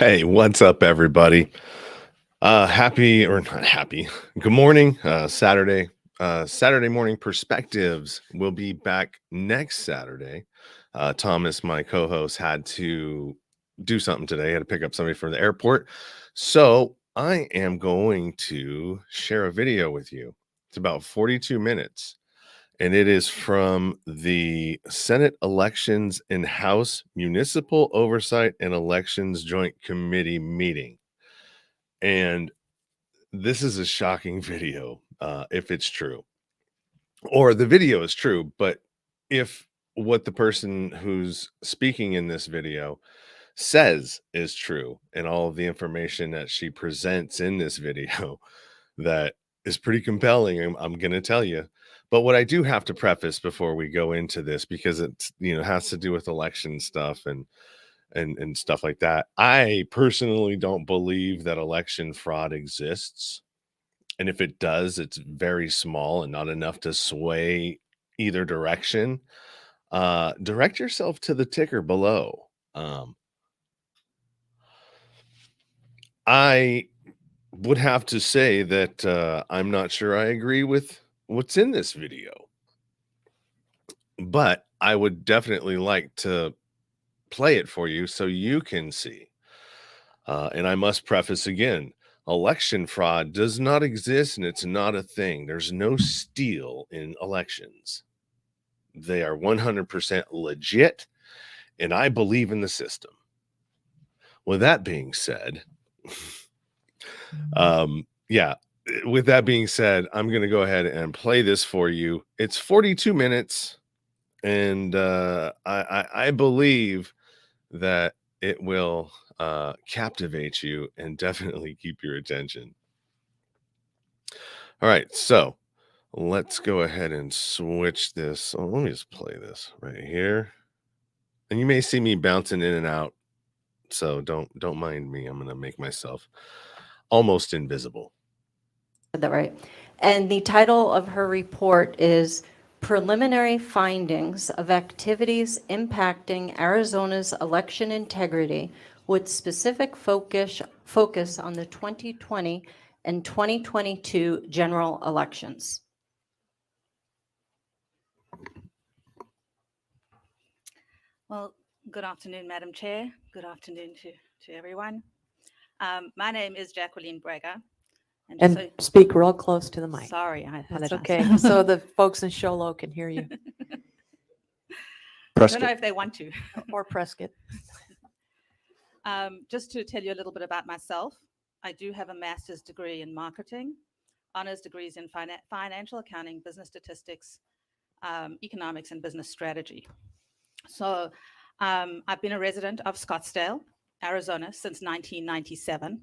Hey, what's up, everybody? Happy or not happy? Good morning. Saturday morning perspectives. Will be back next Saturday. Thomas, my co-host, had to do something today. Had to pick up somebody from the airport, so I am going to share a video with you. It's about 42 minutes, and it is from the Senate Elections and House Municipal Oversight and Elections Joint Committee meeting. And this is a shocking video, if it's true, or the video is true. But if what the person who's speaking in this video says is true, and all of the information that she presents in this video, that is pretty compelling, I'm going to tell you. But what I do have to preface before we go into this, because it's has to do with election stuff and stuff like that. I personally don't believe that election fraud exists. And if it does, it's very small and not enough to sway either direction. Direct yourself to the ticker below. I would have to say that I'm not sure I agree with what's in this video, but I would definitely like to play it for you so you can see. And I must preface again, election fraud does not exist and it's not a thing. There's no steal in elections. They are 100% legit, and I believe in the system. With that being said, yeah, with that being said, I'm going to go ahead and play this for you. It's 42 minutes, and I believe that it will captivate you and definitely keep your attention. All right, so let's go ahead and switch this. Oh, let me just play this right here. And you may see me bouncing in and out, so don't mind me. I'm going to make myself almost invisible. Said that right. And the title of her report is Preliminary Findings of Activities Impacting Arizona's Election Integrity with specific focus on the 2020 and 2022 general elections. Well, good afternoon, Madam Chair. Good afternoon to everyone. My name is Jacqueline Braga. And speak real close to the mic. Sorry, I apologize. That's okay. So the folks in Show Low can hear you. I don't know if they want to. Or Prescott. Just to tell you a little bit about myself, I do have a master's degree in marketing, honors degrees in financial accounting, business statistics, economics, and business strategy. So I've been a resident of Scottsdale, Arizona since 1997.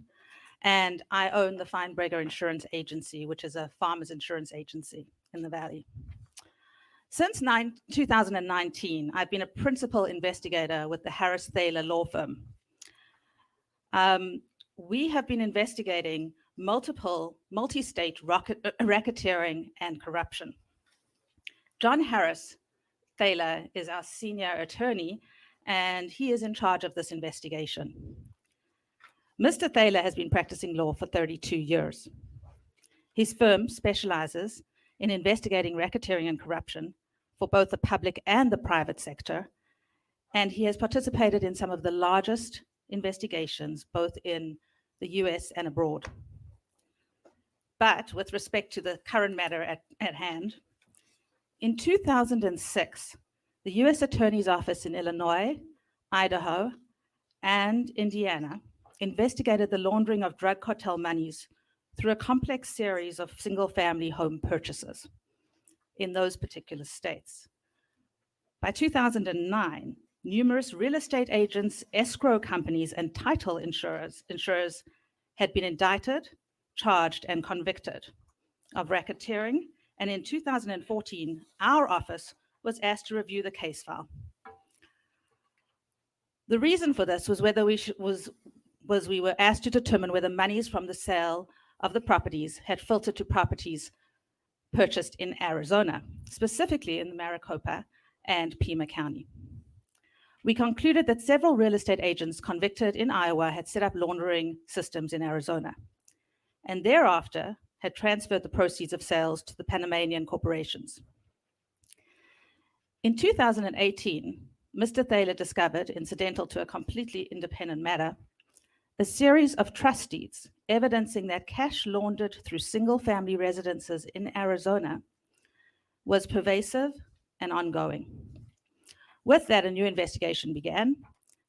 And I own the Feinberger Insurance Agency, which is a farmers insurance agency in the Valley. Since 2019, I've been a principal investigator with the Harris Thaler law firm. We have been investigating multiple multi-state racketeering and corruption. John Harris Thaler is our senior attorney, and he is in charge of this investigation. Mr. Thaler has been practicing law for 32 years. His firm specializes in investigating racketeering and corruption for both the public and the private sector, and he has participated in some of the largest investigations, both in the US and abroad. But with respect to the current matter at hand, in 2006, the US Attorney's Office in Illinois, Idaho, and Indiana investigated the laundering of drug cartel monies through a complex series of single-family home purchases in those particular states. By 2009, numerous real estate agents, escrow companies, and title insurers had been indicted, charged, and convicted of racketeering. And in 2014, our office was asked to review the case file. The reason for this was whether we were asked to determine whether monies from the sale of the properties had filtered to properties purchased in Arizona, specifically in the Maricopa and Pima County. we concluded that several real estate agents convicted in Iowa had set up laundering systems in Arizona, and thereafter had transferred the proceeds of sales to the Panamanian corporations. In 2018, Mr. Thaler discovered, incidental to a completely independent matter, a series of trust deeds evidencing that cash laundered through single-family residences in Arizona was pervasive and ongoing. With that, a new investigation began,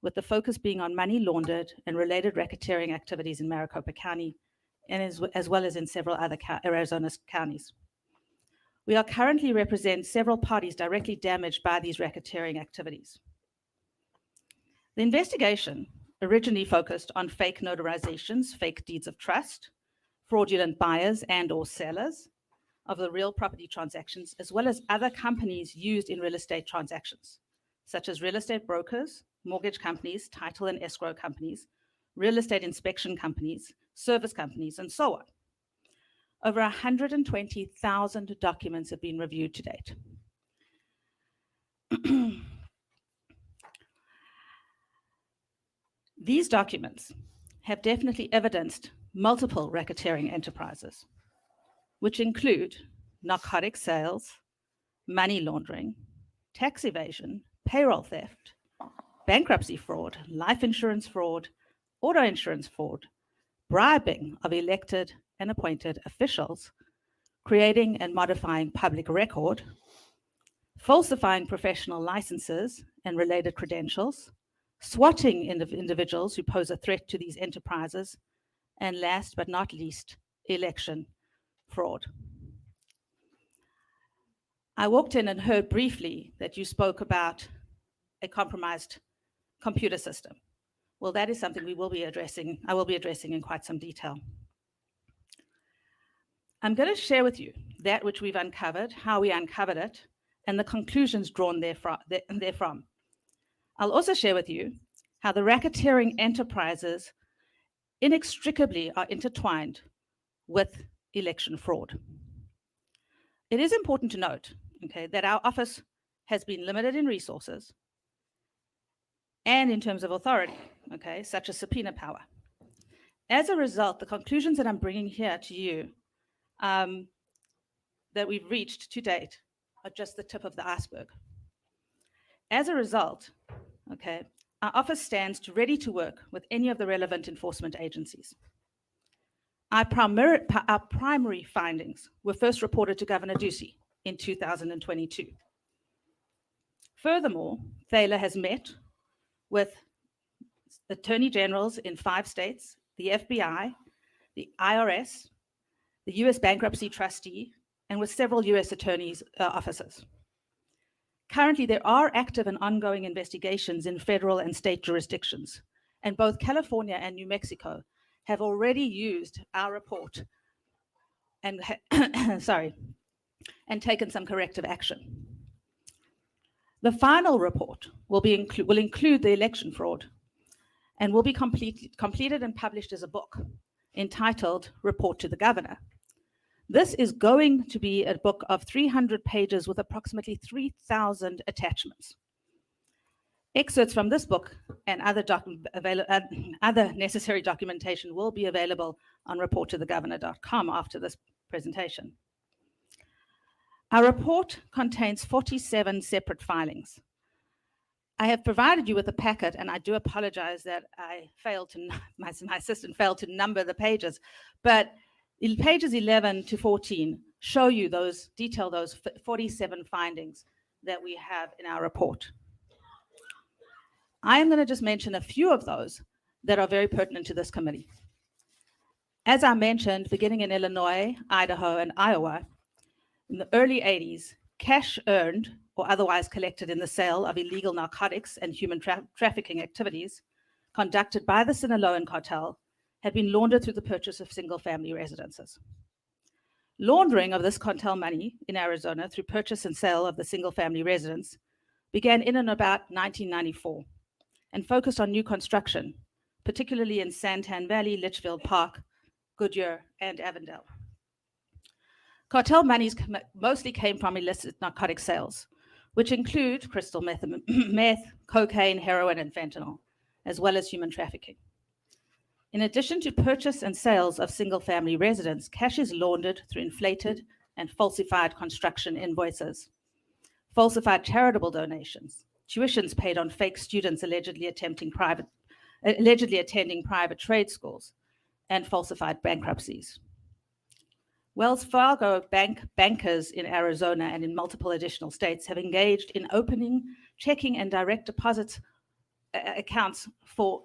with the focus being on money laundered and related racketeering activities in Maricopa County, and as well as in several other Arizona counties. We are currently represent several parties directly damaged by these racketeering activities. The investigation originally focused on fake notarizations, fake deeds of trust, fraudulent buyers and or sellers of the real property transactions, as well as other companies used in real estate transactions, such as real estate brokers, mortgage companies, title and escrow companies, real estate inspection companies, service companies, and so on. Over 120,000 documents have been reviewed to date. These documents have definitely evidenced multiple racketeering enterprises, which include narcotic sales, money laundering, tax evasion, payroll theft, bankruptcy fraud, life insurance fraud, auto insurance fraud, bribing of elected and appointed officials, creating and modifying public record, falsifying professional licenses and related credentials, swatting individuals who pose a threat to these enterprises, and last but not least, election fraud. I walked in and heard briefly that you spoke about a compromised computer system. Well, that is something I will be addressing in quite some detail. I'm going to share with you that which we've uncovered, how we uncovered it, and the conclusions drawn therefrom. I'll also share with you how the racketeering enterprises inextricably are intertwined with election fraud. It is important to note, okay, that our office has been limited in resources and in terms of authority, okay, such as subpoena power. As a result, the conclusions that I'm bringing here to you that we've reached to date are just the tip of the iceberg. As a result, okay, our office stands ready to work with any of the relevant enforcement agencies. Our primary findings were first reported to Governor Ducey in 2022. Furthermore, Thaler has met with attorney generals in 5 states, the FBI, the IRS, the US bankruptcy trustee, and with several US attorneys' offices. Currently, there are active and ongoing investigations in federal and state jurisdictions, and both California and New Mexico have already used our report and taken some corrective action. The final report will include the election fraud and will be completed and published as a book entitled Report to the Governor. This is going to be a book of 300 pages with approximately 3,000 attachments. Excerpts from this book and other necessary documentation will be available on reporttothegovernor.com after this presentation. Our report contains 47 separate filings. I have provided you with a packet, and I do apologize that my assistant failed to number the pages, but pages 11 to 14 show you detail those 47 findings that we have in our report. I am going to just mention a few of those that are very pertinent to this committee. As I mentioned, beginning in Illinois, Idaho, and Iowa, in the early 80s, cash earned or otherwise collected in the sale of illegal narcotics and human trafficking activities conducted by the Sinaloan cartel had been laundered through the purchase of single-family residences. Laundering of this cartel money in Arizona through purchase and sale of the single-family residence began in and about 1994 and focused on new construction, particularly in Santan Valley, Litchfield Park, Goodyear, and Avondale. Cartel monies mostly came from illicit narcotic sales, which include crystal meth, cocaine, heroin, and fentanyl, as well as human trafficking. In addition to purchase and sales of single-family residents, cash is laundered through inflated and falsified construction invoices, falsified charitable donations, tuitions paid on fake students allegedly attending private trade schools, and falsified bankruptcies. Wells Fargo bankers in Arizona and in multiple additional states have engaged in opening, checking, and direct deposit accounts for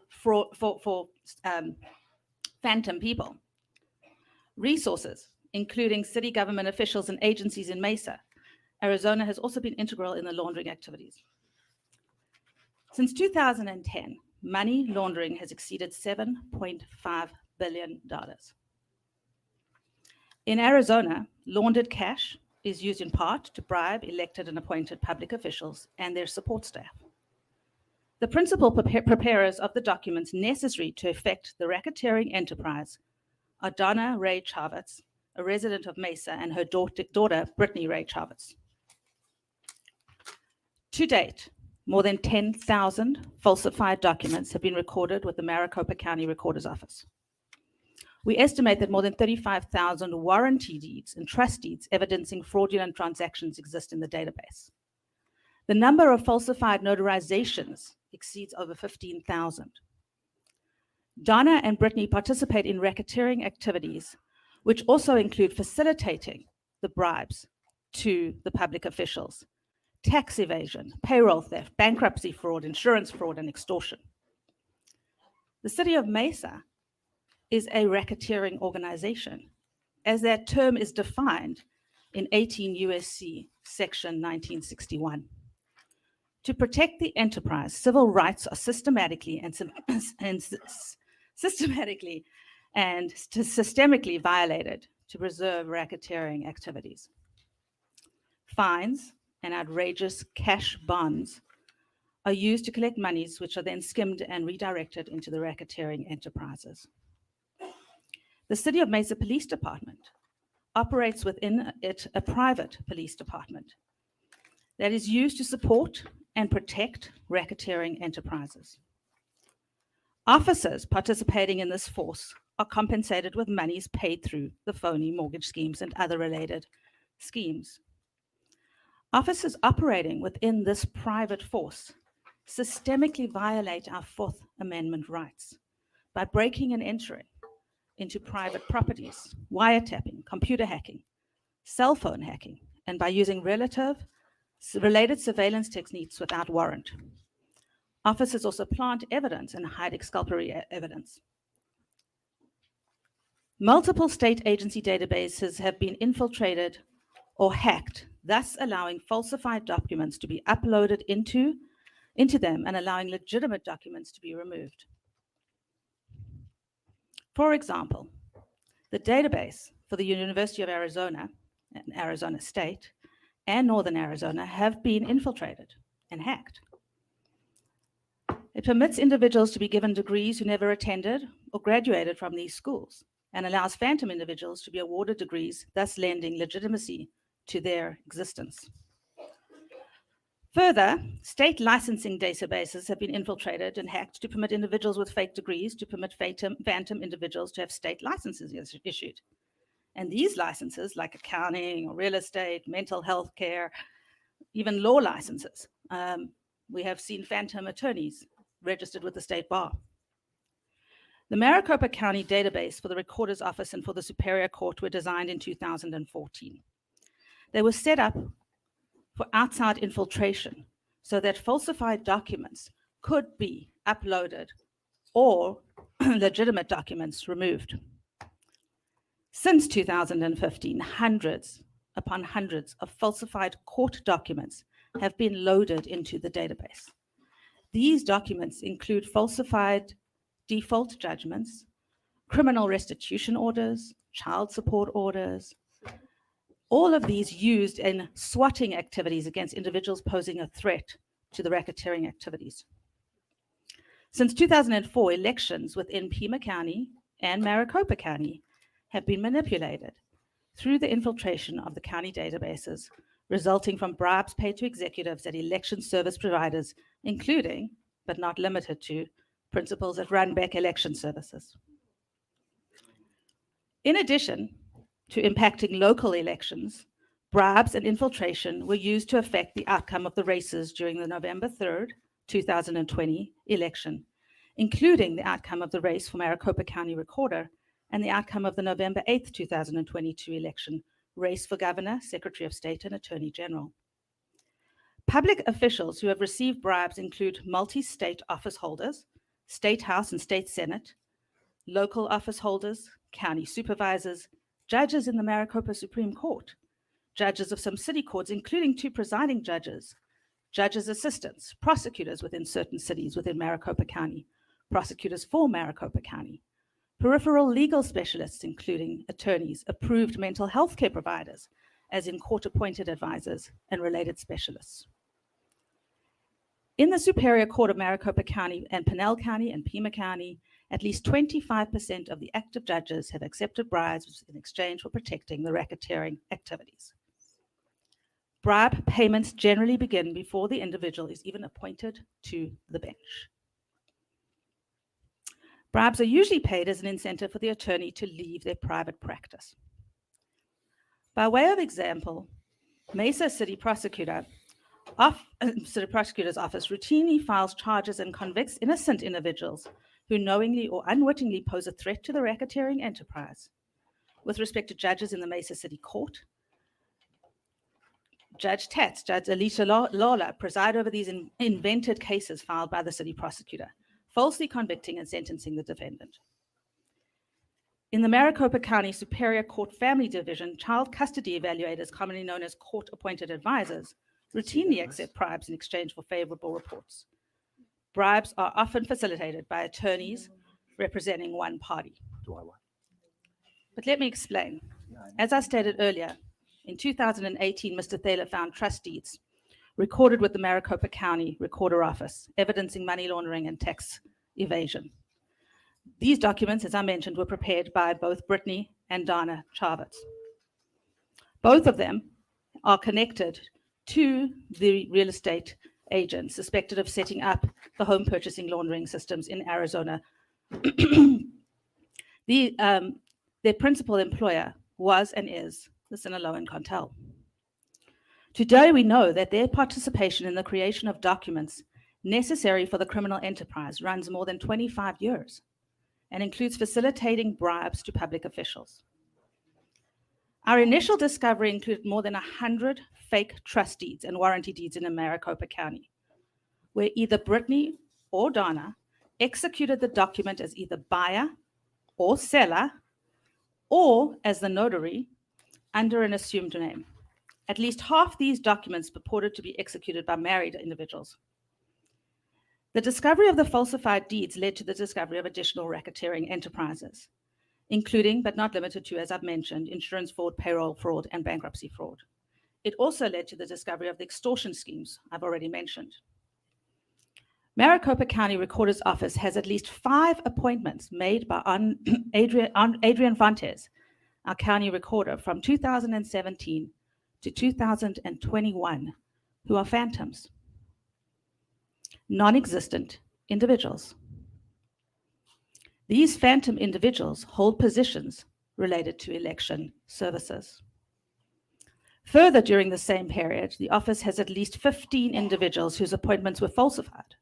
phantom people. Resources, including city government officials and agencies in Mesa, Arizona has also been integral in the laundering activities. Since 2010, money laundering has exceeded $7.5 billion. In Arizona, laundered cash is used in part to bribe elected and appointed public officials and their support staff. The principal preparers of the documents necessary to effect the racketeering enterprise are Donna Ray Chavez, a resident of Mesa, and her daughter, Brittany Ray Chavez. To date, more than 10,000 falsified documents have been recorded with the Maricopa County Recorder's Office. We estimate that more than 35,000 warranty deeds and trust deeds evidencing fraudulent transactions exist in the database. The number of falsified notarizations exceeds over 15,000. Donna and Brittany participate in racketeering activities, which also include facilitating the bribes to the public officials, tax evasion, payroll theft, bankruptcy fraud, insurance fraud, and extortion. The City of Mesa is a racketeering organization, as that term is defined in 18 USC section 1961. To protect the enterprise, civil rights are systemically violated to preserve racketeering activities. Fines and outrageous cash bonds are used to collect monies, which are then skimmed and redirected into the racketeering enterprises. The City of Mesa Police Department operates within it a private police department that is used to support and protect racketeering enterprises. Officers participating in this force are compensated with monies paid through the phony mortgage schemes and other related schemes. Officers operating within this private force systemically violate our Fourth Amendment rights by breaking and entering into private properties, wiretapping, computer hacking, cell phone hacking, and by using related surveillance techniques without warrant. Officers also plant evidence and hide exculpatory evidence. Multiple state agency databases have been infiltrated or hacked, thus allowing falsified documents to be uploaded into them and allowing legitimate documents to be removed. For example, the database for the University of Arizona and Arizona State and Northern Arizona have been infiltrated and hacked. It permits individuals to be given degrees who never attended or graduated from these schools and allows phantom individuals to be awarded degrees, thus lending legitimacy to their existence. Further, state licensing databases have been infiltrated and hacked to permit individuals with fake degrees to permit phantom individuals to have state licenses issued. And these licenses, like accounting or real estate, mental health care, even law licenses, we have seen phantom attorneys registered with the state bar. The Maricopa County database for the Recorder's Office and for the Superior Court were designed in 2014. They were set up for outside infiltration so that falsified documents could be uploaded or legitimate documents removed. Since 2015, hundreds upon hundreds of falsified court documents have been loaded into the database. These documents include falsified default judgments, criminal restitution orders, child support orders, all of these used in swatting activities against individuals posing a threat to the racketeering activities. Since 2004, elections within Pima County and Maricopa County have been manipulated through the infiltration of the county databases, resulting from bribes paid to executives at election service providers, including, but not limited to, principals at Runbeck Election Services. In addition to impacting local elections, bribes and infiltration were used to affect the outcome of the races during the November 3rd, 2020 election, including the outcome of the race for Maricopa County Recorder and the outcome of the November 8th, 2022 election, race for Governor, Secretary of State, and Attorney General. Public officials who have received bribes include multi-state office holders, State House and State Senate, local office holders, county supervisors, judges in the Maricopa Supreme Court, judges of some city courts, including 2 presiding judges, judges' assistants, prosecutors within certain cities within Maricopa County, prosecutors for Maricopa County, peripheral legal specialists, including attorneys, approved mental health care providers, as in court-appointed advisors and related specialists. In the Superior Court of Maricopa County and Pinal County and Pima County, at least 25% of the active judges have accepted bribes in exchange for protecting the racketeering activities. Bribe payments generally begin before the individual is even appointed to the bench. Bribes are usually paid as an incentive for the attorney to leave their private practice. By way of example, Mesa City Prosecutor's Office routinely files charges and convicts innocent individuals who knowingly or unwittingly pose a threat to the racketeering enterprise. With respect to judges in the Mesa City Court, Judge Tatz, Judge Alicia Lawler preside over these invented cases filed by the city prosecutor, falsely convicting and sentencing the defendant. In the Maricopa County Superior Court Family Division, child custody evaluators, commonly known as court-appointed advisors, routinely accept bribes in exchange for favorable reports. Bribes are often facilitated by attorneys representing one party. But let me explain. As I stated earlier, in 2018, Mr. Thaler found trust deeds recorded with the Maricopa County Recorder Office, evidencing money laundering and tax evasion. These documents, as I mentioned, were prepared by both Brittany and Donna Chavitz. Both of them are connected to the real estate agents suspected of setting up the home purchasing laundering systems in Arizona. Their principal employer was and is the Sinaloa and Contel. Today, we know that their participation in the creation of documents necessary for the criminal enterprise runs more than 25 years and includes facilitating bribes to public officials. Our initial discovery included more than 100 fake trust deeds and warranty deeds in Maricopa County, where either Brittany or Donna executed the document as either buyer or seller, or as the notary under an assumed name. At least half these documents purported to be executed by married individuals. The discovery of the falsified deeds led to the discovery of additional racketeering enterprises, including, but not limited to, as I've mentioned, insurance fraud, payroll fraud, and bankruptcy fraud. It also led to the discovery of the extortion schemes I've already mentioned. Maricopa County Recorder's Office has at least 5 appointments made by Adrian Fontes, our county recorder, from 2017 to 2021, who are phantoms, non-existent individuals. These phantom individuals hold positions related to election services. Further, during the same period, the office has at least 15 individuals whose appointments were falsified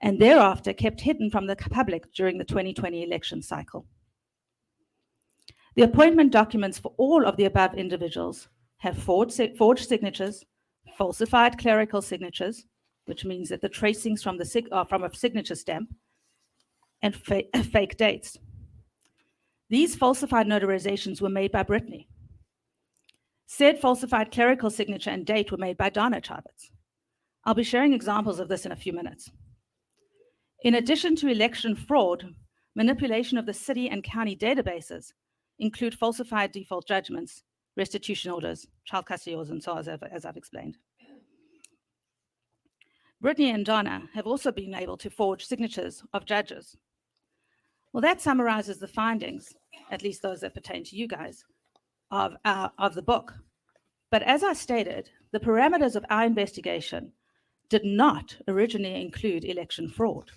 and thereafter kept hidden from the public during the 2020 election cycle. The appointment documents for all of the above individuals have forged signatures, falsified clerical signatures, which means that the tracings from a signature stamp, and fake dates. These falsified notarizations were made by Brittany. Said falsified clerical signature and date were made by Donna Chavitz. I'll be sharing examples of this in a few minutes. In addition to election fraud, manipulation of the city and county databases include falsified default judgments, restitution orders, child custody orders, and so on, as I've explained. Brittany and Donna have also been able to forge signatures of judges. Well, that summarizes the findings, at least those that pertain to you guys, of the book. But as I stated, the parameters of our investigation did not originally include election fraud.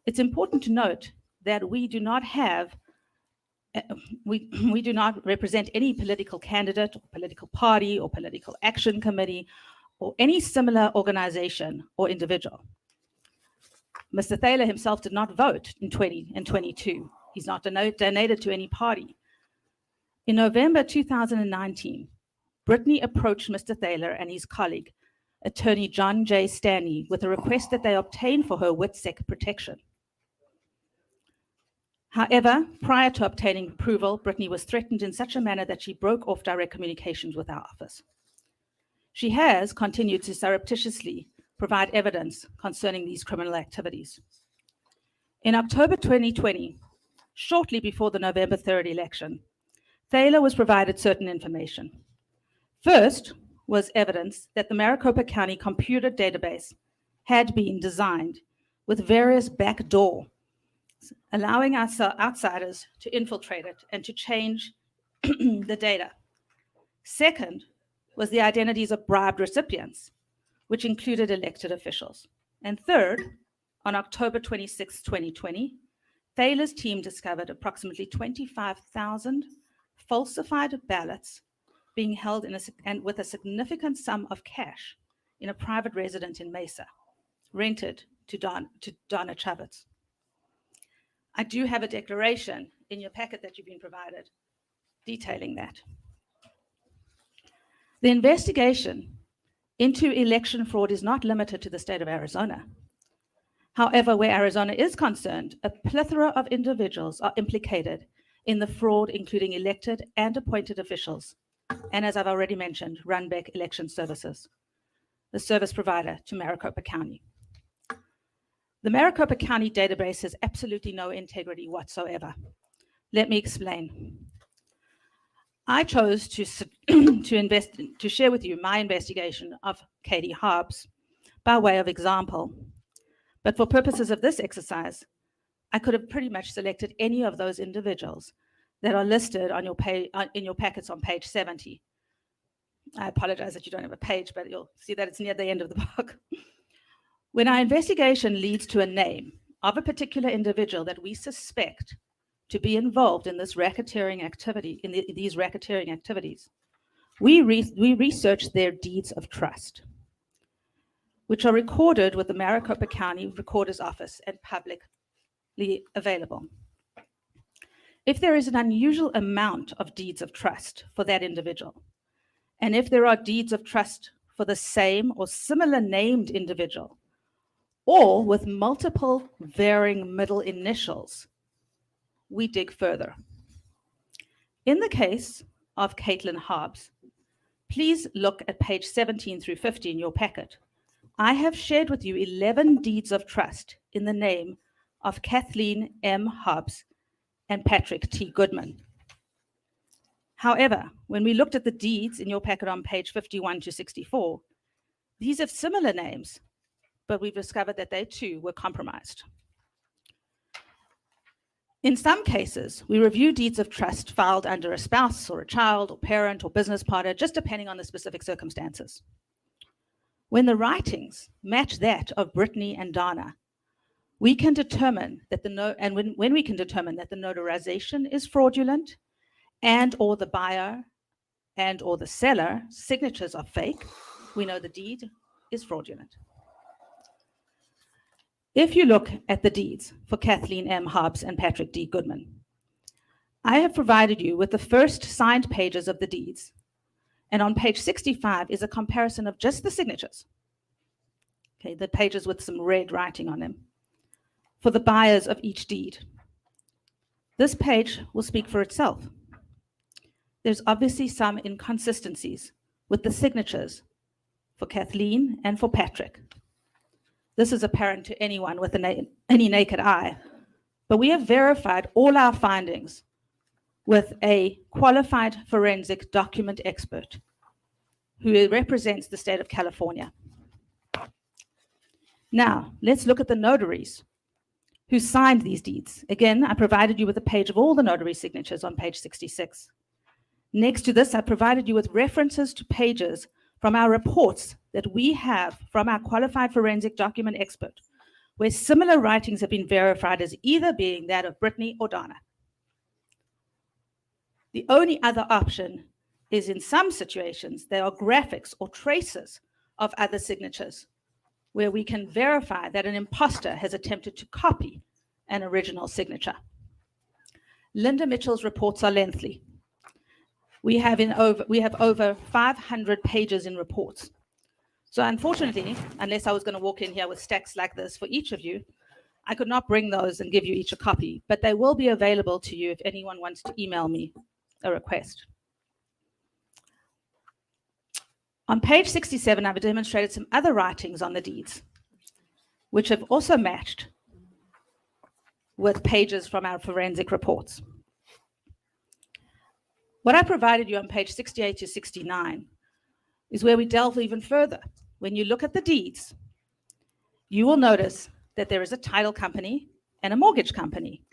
It's important to note that we do not have, we do not represent any political candidate or political party or political action committee or any similar organization or individual. Mr. Thaler himself did not vote in 2022. He's not donated to any party. In November 2019, Brittany approached Mr. Thaler and his colleague, Attorney John J. Stanley, with a request that they obtain for her WITSEC protection. However, prior to obtaining approval, Brittany was threatened in such a manner that she broke off direct communications with our office. She has continued to surreptitiously provide evidence concerning these criminal activities. In October 2020, shortly before the November 3rd election, Thaler was provided certain information. First was evidence that the Maricopa County computer database had been designed with various backdoors, allowing us outsiders to infiltrate it and to change the data. Second was the identities of bribed recipients, which included elected officials. And third, on October 26, 2020, Thaler's team discovered approximately 25,000 falsified ballots being held and with a significant sum of cash in a private residence in Mesa, rented to Donna Chavez. I do have a declaration in your packet that you've been provided detailing that. The investigation into election fraud is not limited to the state of Arizona. However, where Arizona is concerned, a plethora of individuals are implicated in the fraud, including elected and appointed officials, and as I've already mentioned, Runbeck Election Services, the service provider to Maricopa County. The Maricopa County database has absolutely no integrity whatsoever. Let me explain. I chose to share with you my investigation of Katie Hobbs by way of example. But for purposes of this exercise, I could have pretty much selected any of those individuals that are listed on your in your packets on page 70. I apologize that you don't have a page, but you'll see that it's near the end of the book. When our investigation leads to a name of a particular individual that we suspect to be involved in this racketeering activity, these racketeering activities, we research their deeds of trust, which are recorded with the Maricopa County Recorder's Office and publicly available. If there is an unusual amount of deeds of trust for that individual, and if there are deeds of trust for the same or similar named individual, or with multiple varying middle initials, we dig further. In the case of Caitlin Hobbs, please look at page 17 through 50 in your packet. I have shared with you 11 deeds of trust in the name of Kathleen M. Hobbs and Patrick T. Goodman. However, when we looked at the deeds in your packet on page 51 to 64, these have similar names, but we've discovered that they too were compromised. In some cases, we review deeds of trust filed under a spouse or a child or parent or business partner, just depending on the specific circumstances. When the writings match that of Brittany and Donna, we can determine that when we can determine that the notarization is fraudulent and or the buyer and or the seller signatures are fake, we know the deed is fraudulent. If you look at the deeds for Kathleen M. Hobbs and Patrick D. Goodman, I have provided you with the first signed pages of the deeds. And on page 65 is a comparison of just the signatures. Okay, the pages with some red writing on them for the buyers of each deed. This page will speak for itself. There's obviously some inconsistencies with the signatures for Kathleen and for Patrick. This is apparent to anyone with any naked eye, but we have verified all our findings with a qualified forensic document expert who represents the state of California. Now, let's look at the notaries who signed these deeds. Again, I provided you with a page of all the notary signatures on page 66. Next to this, I provided you with references to pages from our reports that we have from our qualified forensic document expert, where similar writings have been verified as either being that of Brittany or Donna. The only other option is in some situations, there are graphics or traces of other signatures where we can verify that an imposter has attempted to copy an original signature. Linda Mitchell's reports are lengthy. We have over 500 pages in reports. So unfortunately, unless I was going to walk in here with stacks like this for each of you, I could not bring those and give you each a copy, but they will be available to you if anyone wants to email me a request. On page 67, I've demonstrated some other writings on the deeds, which have also matched with pages from our forensic reports. What I provided you on page 68 to 69 is where we delve even further. When you look at the deeds, you will notice that there is a title company and a mortgage company.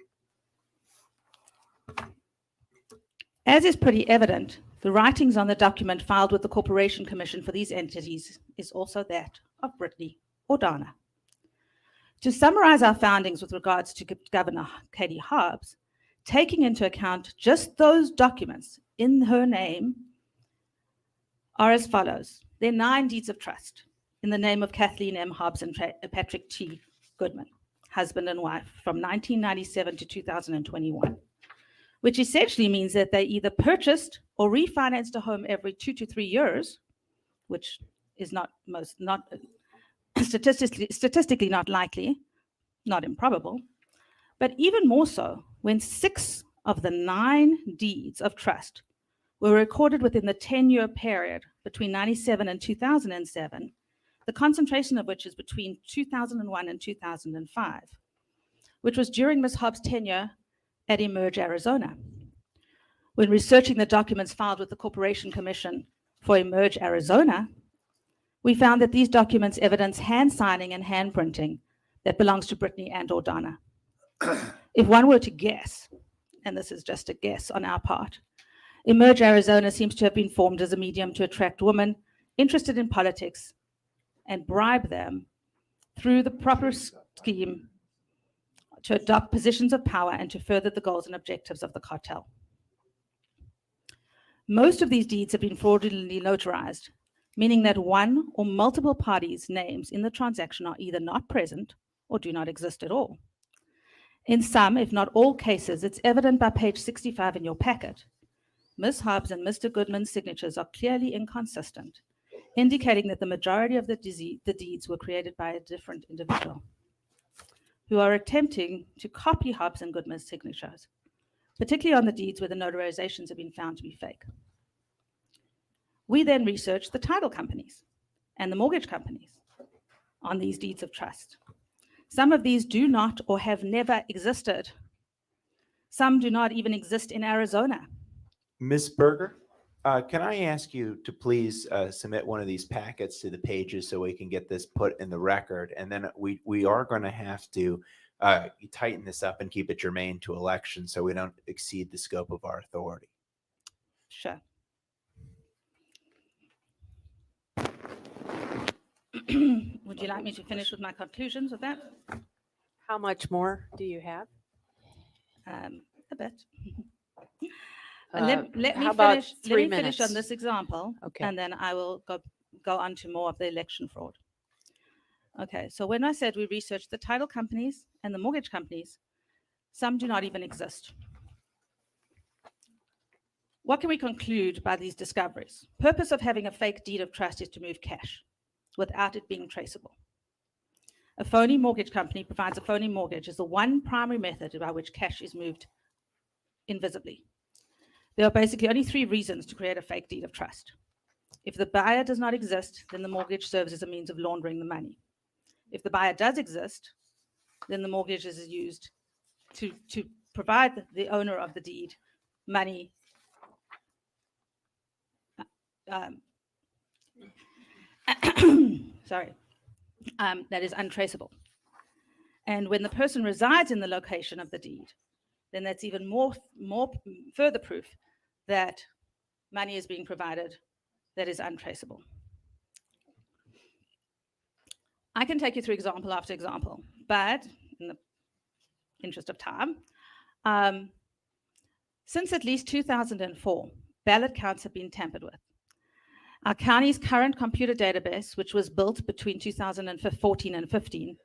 As is pretty evident, the writings on the document filed with the Corporation Commission for these entities is also that of Brittany or Donna. To summarize our findings with regards to Governor Katie Hobbs, taking into account just those documents in her name are as follows. There are 9 deeds of trust in the name of Kathleen M. Hobbs and Patrick T. Goodman, husband and wife, from 1997 to 2021, which essentially means that they either purchased or refinanced a home every 2 to 3 years, which is not statistically not likely, not improbable, but even more so when 6 of the 9 deeds of trust were recorded within the 10-year period between 1997 and 2007, the concentration of which is between 2001 and 2005, which was during Ms. Hobbs' tenure at Emerge, Arizona. When researching the documents filed with the Corporation Commission for Emerge, Arizona, we found that these documents evidence hand signing and hand printing that belongs to Brittany and or Donna. If one were to guess, and this is just a guess on our part, Emerge Arizona seems to have been formed as a medium to attract women interested in politics and bribe them through the proper scheme to adopt positions of power and to further the goals and objectives of the cartel. Most of these deeds have been fraudulently notarized, meaning that one or multiple parties' names in the transaction are either not present or do not exist at all. In some, if not all cases, it's evident by page 65 in your packet, Ms. Hobbs and Mr. Goodman's signatures are clearly inconsistent, indicating that the majority of the deeds were created by a different individual who are attempting to copy Hobbs and Goodman's signatures, particularly on the deeds where the notarizations have been found to be fake. We then researched the title companies and the mortgage companies on these deeds of trust. Some of these do not or have never existed. Some do not even exist in Arizona. Ms. Berger, can I ask you to please submit one of these packets to the pages so we can get this put in the record? And then we are going to have to tighten this up and keep it germane to election so we don't exceed the scope of our authority. Sure. Would you like me to finish with my conclusions of that? How much more do you have? A bit. How Let me about finish 3 on minutes? this example, Okay. and then I will go on to more of the election fraud. Okay, so when I said we researched the title companies and the mortgage companies, some do not even exist. What can we conclude by these discoveries? Purpose of having a fake deed of trust is to move cash without it being traceable. A phony mortgage company provides a phony mortgage as the one primary method by which cash is moved invisibly. There are basically only 3 reasons to create a fake deed of trust. If the buyer does not exist, then the mortgage serves as a means of laundering the money. If the buyer does exist, then the mortgage is used to provide the owner of the deed money that is untraceable. And when the person resides in the location of the deed, then that's even more further proof that money is being provided that is untraceable. I can take you through example after example, but in the interest of time, since at least 2004, ballot counts have been tampered with. Our county's current computer database, which was built between 2014 and 15,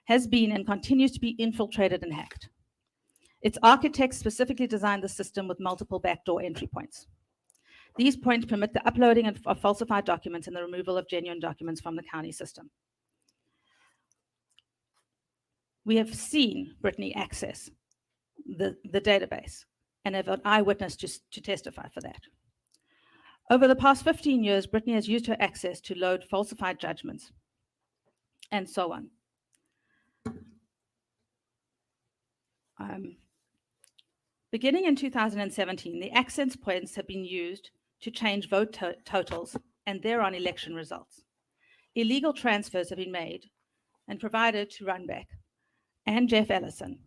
has been and continues to be infiltrated and hacked. Its architects specifically designed the system with multiple backdoor entry points. These points permit the uploading of falsified documents and the removal of genuine documents from the county system. We have seen Brittany access the database and have an eyewitness to testify for that. Over the past 15 years, Brittany has used her access to load falsified judgments and so on. Beginning in 2017, the access points have been used to change vote totals and thereon election results. Illegal transfers have been made and provided to Runback and Jeff Ellison.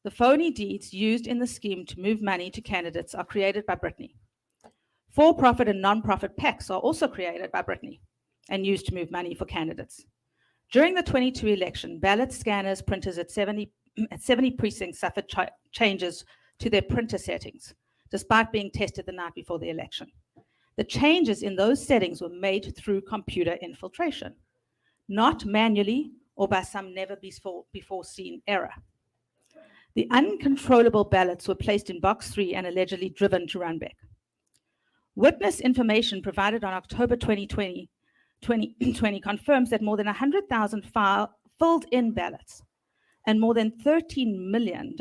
The phony deeds used in the scheme to move money to candidates are created by Brittany. For-profit and non-profit PACs are also created by Brittany and used to move money for candidates. During the 22 election, ballot scanners, printers at 70 precincts suffered changes to their printer settings, despite being tested the night before the election. The changes in those settings were made through computer infiltration, not manually or by some never-before seen error. The uncontrollable ballots were placed in box 3 and allegedly driven to Runback. Witness information provided on October 2020 confirms that more than 100,000 filled-in ballots and more than $13 million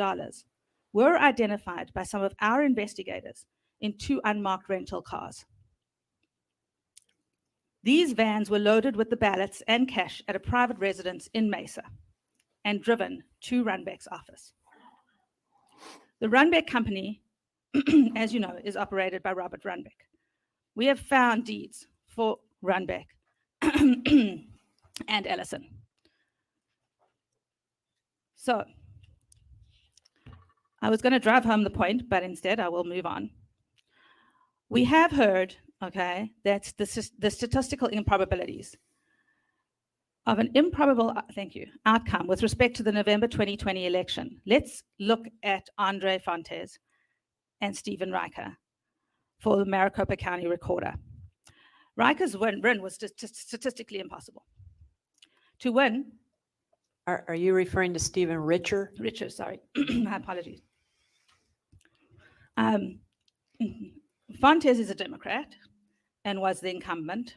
were identified by some of our investigators in 2 unmarked rental cars. These vans were loaded with the ballots and cash at a private residence in Mesa and driven to Runback's office. The Runback company, as you know, is operated by Robert Runback. We have found deeds for Runback and Ellison. So I was going to drive home the point, but instead I will move on. We have heard, okay, that the statistical improbabilities of an improbable, outcome with respect to the November 2020 election. Let's look at Andre Fontes and Stephen Riker for the Maricopa County Recorder. Riker's win was statistically impossible. To win... Are you referring to Stephen Richer? Richer, sorry. My apologies. Fontes is a Democrat and was the incumbent.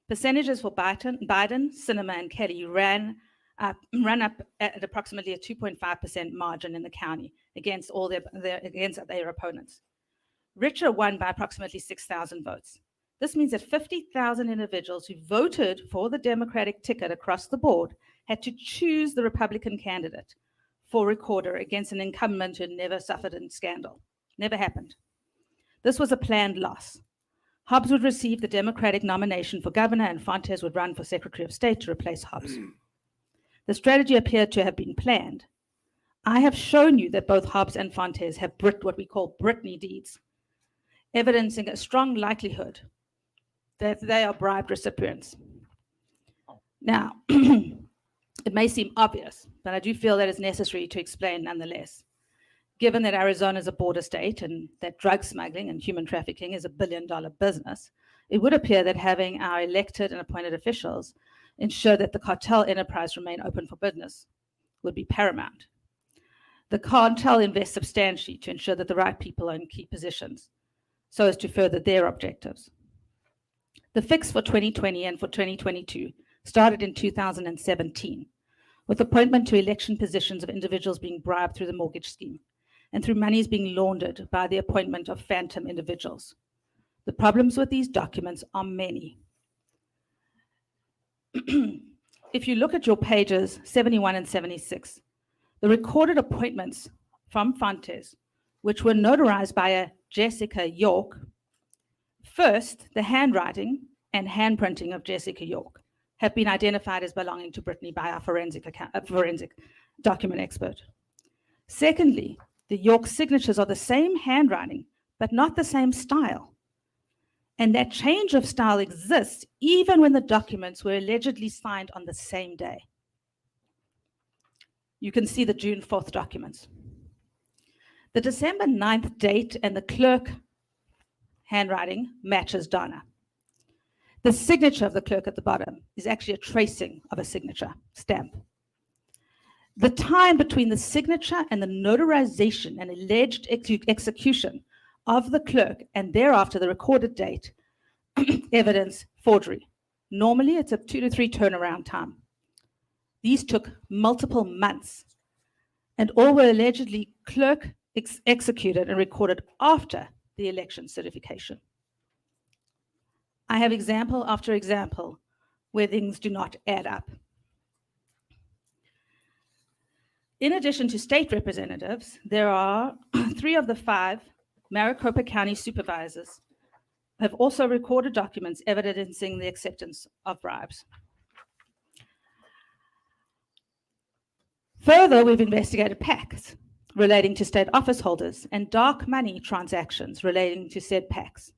Percentages for Biden, Sinema, and Kelly ran up at approximately a 2.5% margin in the county against their opponents. Richer won by approximately 6,000 votes. This means that 50,000 individuals who voted for the Democratic ticket across the board had to choose the Republican candidate for recorder against an incumbent who never suffered in scandal. Never happened. This was a planned loss. Hobbs would receive the Democratic nomination for governor and Fontes would run for Secretary of State to replace Hobbs. The strategy appeared to have been planned. I have shown you that both Hobbs and Fontes have what we call Brittany deeds, evidencing a strong likelihood that they are bribed recipients. Now, it may seem obvious, but I do feel that it's necessary to explain nonetheless. Given that Arizona is a border state and that drug smuggling and human trafficking is a billion-dollar business, it would appear that having our elected and appointed officials ensure that the cartel enterprise remain open for business would be paramount. The cartel invests substantially to ensure that the right people are in key positions so as to further their objectives. The fix for 2020 and for 2022 started in 2017 with appointment to election positions of individuals being bribed through the mortgage scheme and through monies being laundered by the appointment of phantom individuals. The problems with these documents are many. If you look at your pages 71 and 76, the recorded appointments from Fontes, which were notarized by a Jessica York, first, the handwriting and handprinting of Jessica York have been identified as belonging to Brittany by our forensic document expert. Secondly, the York signatures are the same handwriting, but not the same style. And that change of style exists even when the documents were allegedly signed on the same day. You can see the June 4th documents. The December 9th date and the clerk handwriting matches Donna. The signature of the clerk at the bottom is actually a tracing of a signature stamp. The time between the signature and the notarization and alleged execution of the clerk and thereafter the recorded date evidence forgery. Normally, it's a 2 to 3 turnaround time. These took multiple months, and all were allegedly clerk executed and recorded after the election certification. I have example after example where things do not add up. In addition to state representatives, there are 3 of the 5 Maricopa County supervisors have also recorded documents evidencing the acceptance of bribes. Further, we've investigated PACs relating to state office holders and dark money transactions relating to said PACs.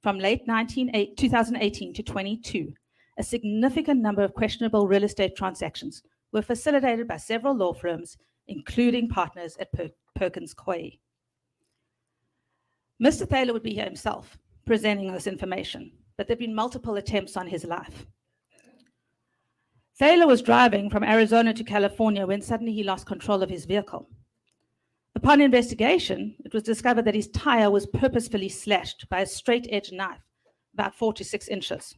From late 2018 to 22, a significant number of questionable real estate transactions were facilitated by several law firms, including partners at Perkins Coie. Mr. Thaler would be here himself presenting this information, but there have been multiple attempts on his life. Thaler was driving from Arizona to California when suddenly he lost control of his vehicle. Upon investigation, it was discovered that his tire was purposefully slashed by a straight-edge knife, about 4 to 6 inches.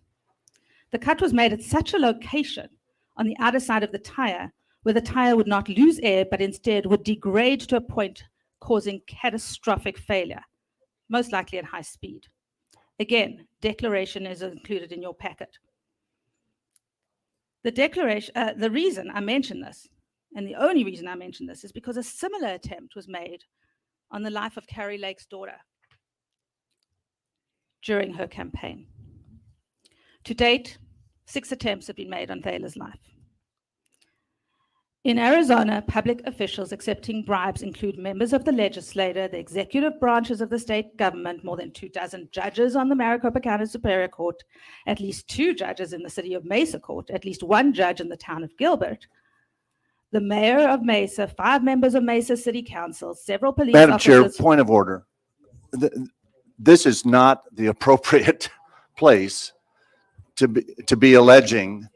The cut was made at such a location on the outer side of the tire where the tire would not lose air, but instead would degrade to a point causing catastrophic failure, most likely at high speed. Again, declaration is included in your packet. The reason I mention this, and the only reason I mention this, is because a similar attempt was made on the life of Carrie Lake's daughter during her campaign. To date, 6 attempts have been made on Thaler's life. In Arizona, public officials accepting bribes include members of the legislature, the executive branches of the state government, more than 24 judges on the Maricopa County Superior Court, at least 2 judges in the city of Mesa Court, at least 1 judge in the town of Gilbert, the mayor of Mesa, 5 members of Mesa City Council, several police Madam Chair, officers. point of order. This is not the appropriate place to be alleging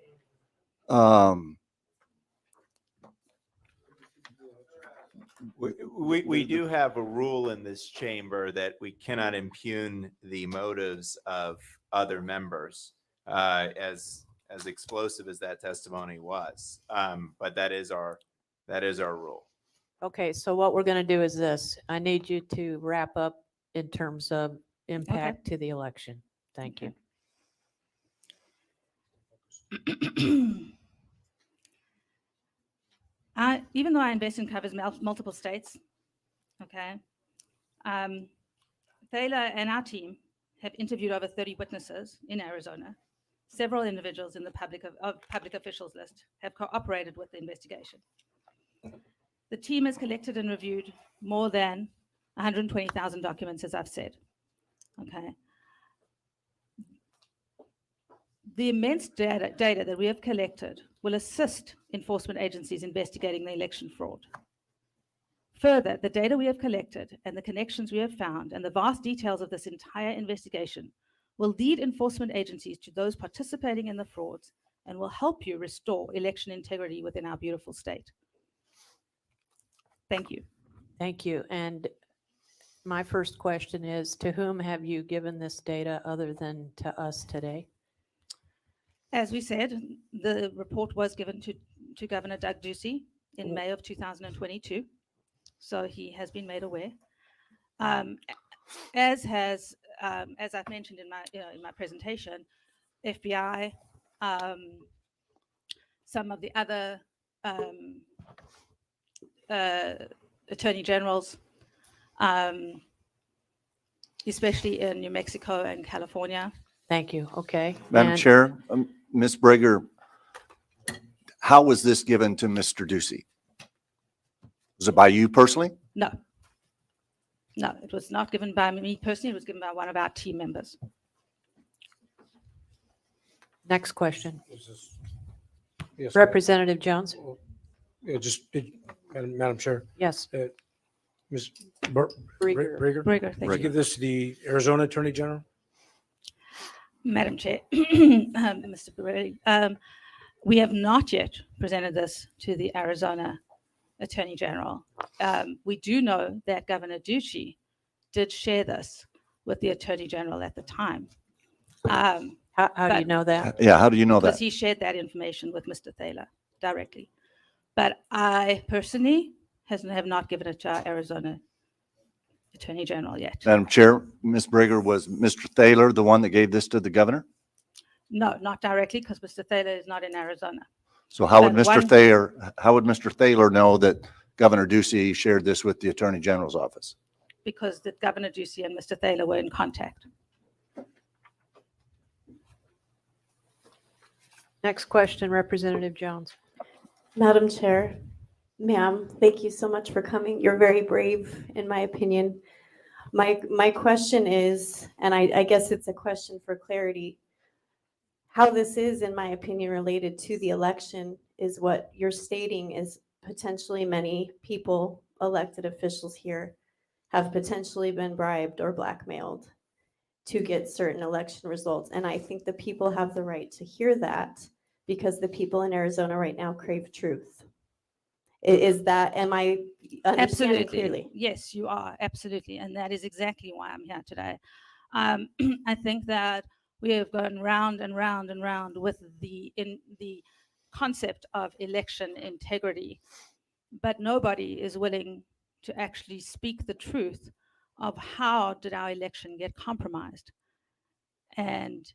We do have a rule in this chamber that we cannot impugn the motives of other members, as explosive as that testimony was. But that is our rule. Okay, so what we're going to do is this. I need you to wrap up in terms of impact to the election. Thank you. Even though our investment covers multiple states, okay, Thaler and our team have interviewed over 30 witnesses in Arizona. Several individuals in the public officials list have cooperated with the investigation. The team has collected and reviewed more than 120,000 documents, as I've said. Okay. The immense data that we have collected will assist enforcement agencies investigating the election fraud. Further, the data we have collected and the connections we have found and the vast details of this entire investigation will lead enforcement agencies to those participating in the frauds and will help you restore election integrity within our beautiful state. Thank you. Thank you. And my first question is, to whom have you given this data other than to us today? As we said, the report was given to Governor Doug Ducey in May of 2022, so he has been made aware. As I've mentioned in my presentation, FBI, some of the other attorney generals, especially in New Mexico and California. Thank you. Okay. Madam And- Chair, Ms. Brager, how was this given to Mr. Ducey? Was it by you personally? No, it was not given by me personally. It was given by one of our team members. Next question. Yes, Representative Jones? Madam Chair, Yes. Ms. Brieger. Brigger, Brigger, would thank you you. give this to the Arizona Attorney General? Madam Chair, Mr. Pirelli, we have not yet presented this to the Arizona Attorney General. We do know that Governor Ducey did share this with the Attorney General at the time. How do you But- know that? Yeah, how do you know Because that? he shared that information with Mr. Thaler directly. But I personally have not given it to our Arizona Attorney General yet. Madam Chair, Ms. Brigger, was Mr. Thaler the one that gave this to the governor? No, not directly, because Mr. Thaler is not in Arizona. So how would But Mr. Thaler know that Governor Ducey shared this with the Attorney General's office? Because the Governor Ducey and Mr. Thaler were in contact. Next question, Representative Jones. Madam Chair, ma'am, thank you so much for coming. You're very brave, in my opinion. My question is, and I guess it's a question for clarity, how this is, in my opinion, related to the election is what you're stating is potentially many people, elected officials here, have potentially been bribed or blackmailed to get certain election results. And I think the people have the right to hear that because the people in Arizona right now crave truth. Is that, am I understanding clearly? Yes, you are, absolutely. And that is exactly why I'm here today. I think that we have gone round and round and round with the concept of election integrity, but nobody is willing to actually speak the truth of how did our election get compromised, and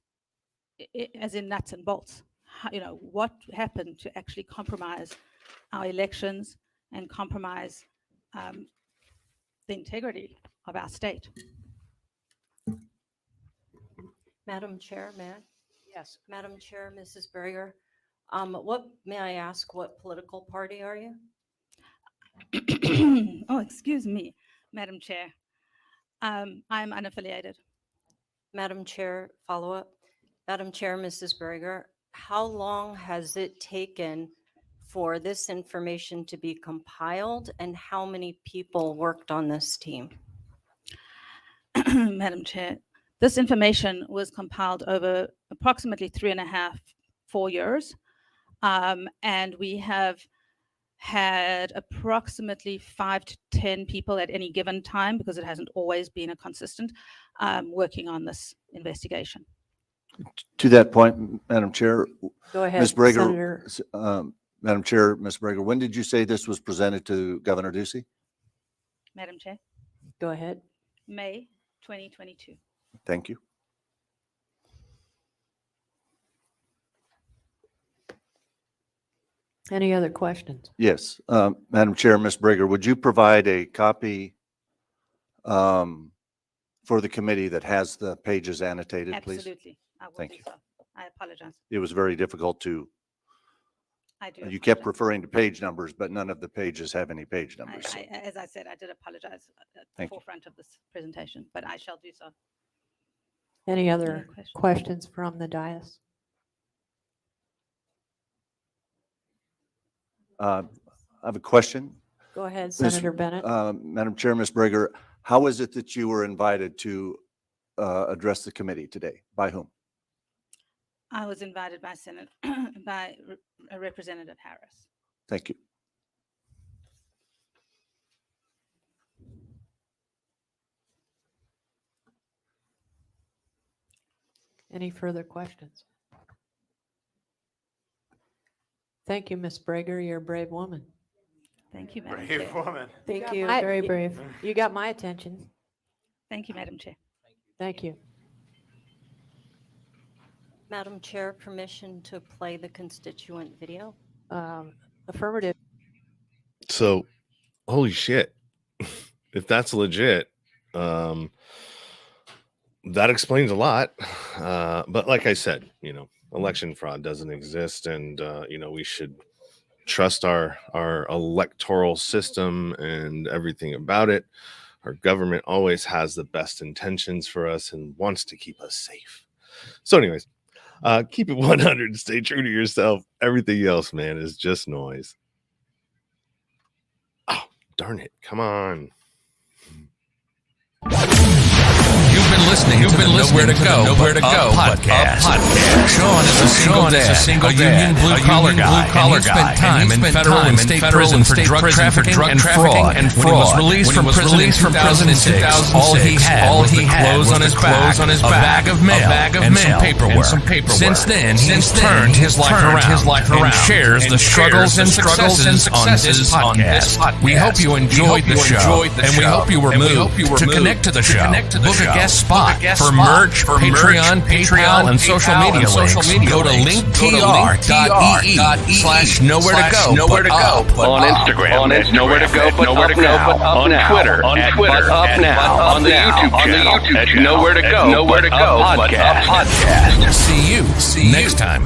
as in nuts and bolts. How, what happened to actually compromise our elections and compromise the integrity of our state. Madam Chair, may I? Yes. Madam Chair, Mrs. Berger, may I ask, what political party are you? Oh, excuse me, Madam Chair. I'm unaffiliated. Madam Chair, follow-up. Madam Chair, Mrs. Berger, how long has it taken for this information to be compiled, and how many people worked on this team? Madam Chair, this information was compiled over approximately 3.5, 4 years. And we have had approximately 5 to 10 people at any given time, because it hasn't always been a consistent, working on this investigation. To that point, Madam Chair, Go ahead, Ms. Brigger, Senator. Madam Chair, Ms. Brigger, when did you say this was presented to Governor Ducey? Madam Chair, Go ahead. May 2022. Thank you. Any other questions? Yes, Madam Chair, Ms. Brigger, would you provide a copy for the committee that has the pages annotated, please? Absolutely. I will Thank do you. so. I apologize. It was very difficult to, I do. you kept apologize. referring to page numbers, but none of the pages have any page numbers. so- As I said, I did apologize at the Thank you. forefront of this presentation, but I shall do so. Any other questions? questions from the dais? I have a question. Go ahead, Ms. Senator Bennett. Madam Chair, Ms. Brigger, how is it that you were invited to address the committee today? By whom? I was invited by by Representative Harris. Thank you. Any further questions? Thank you, Ms. Brager. You're a brave woman. Thank you, Madam Brave Chair. woman. Thank got you, my- very y- brave. You got my attention. Thank you, Madam Chair. Thank you. Madam Chair, permission to play the constituent video? Affirmative. So, holy shit. If that's legit, that explains a lot. But like I said, election fraud doesn't exist, and we should trust our electoral system and everything about it. Our government always has the best intentions for us and wants to keep us safe. So anyways, Keep it 100. Stay true to yourself. Everything else, man, is just noise. Oh, darn it. Come on. You've been listening to the Nowhere to Go podcast. Sean is a single dad, a union blue-collar guy. Spent time in federal and state prison for drug trafficking and fraud. When he was released from prison in 2006, all he had was clothes on his back, a bag of mail, and some paperwork. Since then, he's turned his life around and shares the struggles and successes on this podcast. We hope you enjoyed the show, and we hope you were moved to connect to the show. Book a guest spot for merch, Patreon, PayPal, and social media links. Go to linktr.ee/nowhere to go. On Instagram, at Nowhere to Go, but Up Now. On Twitter, at Up Now. On the YouTube channel, at Nowhere to Go, but Up Podcast. See you next time.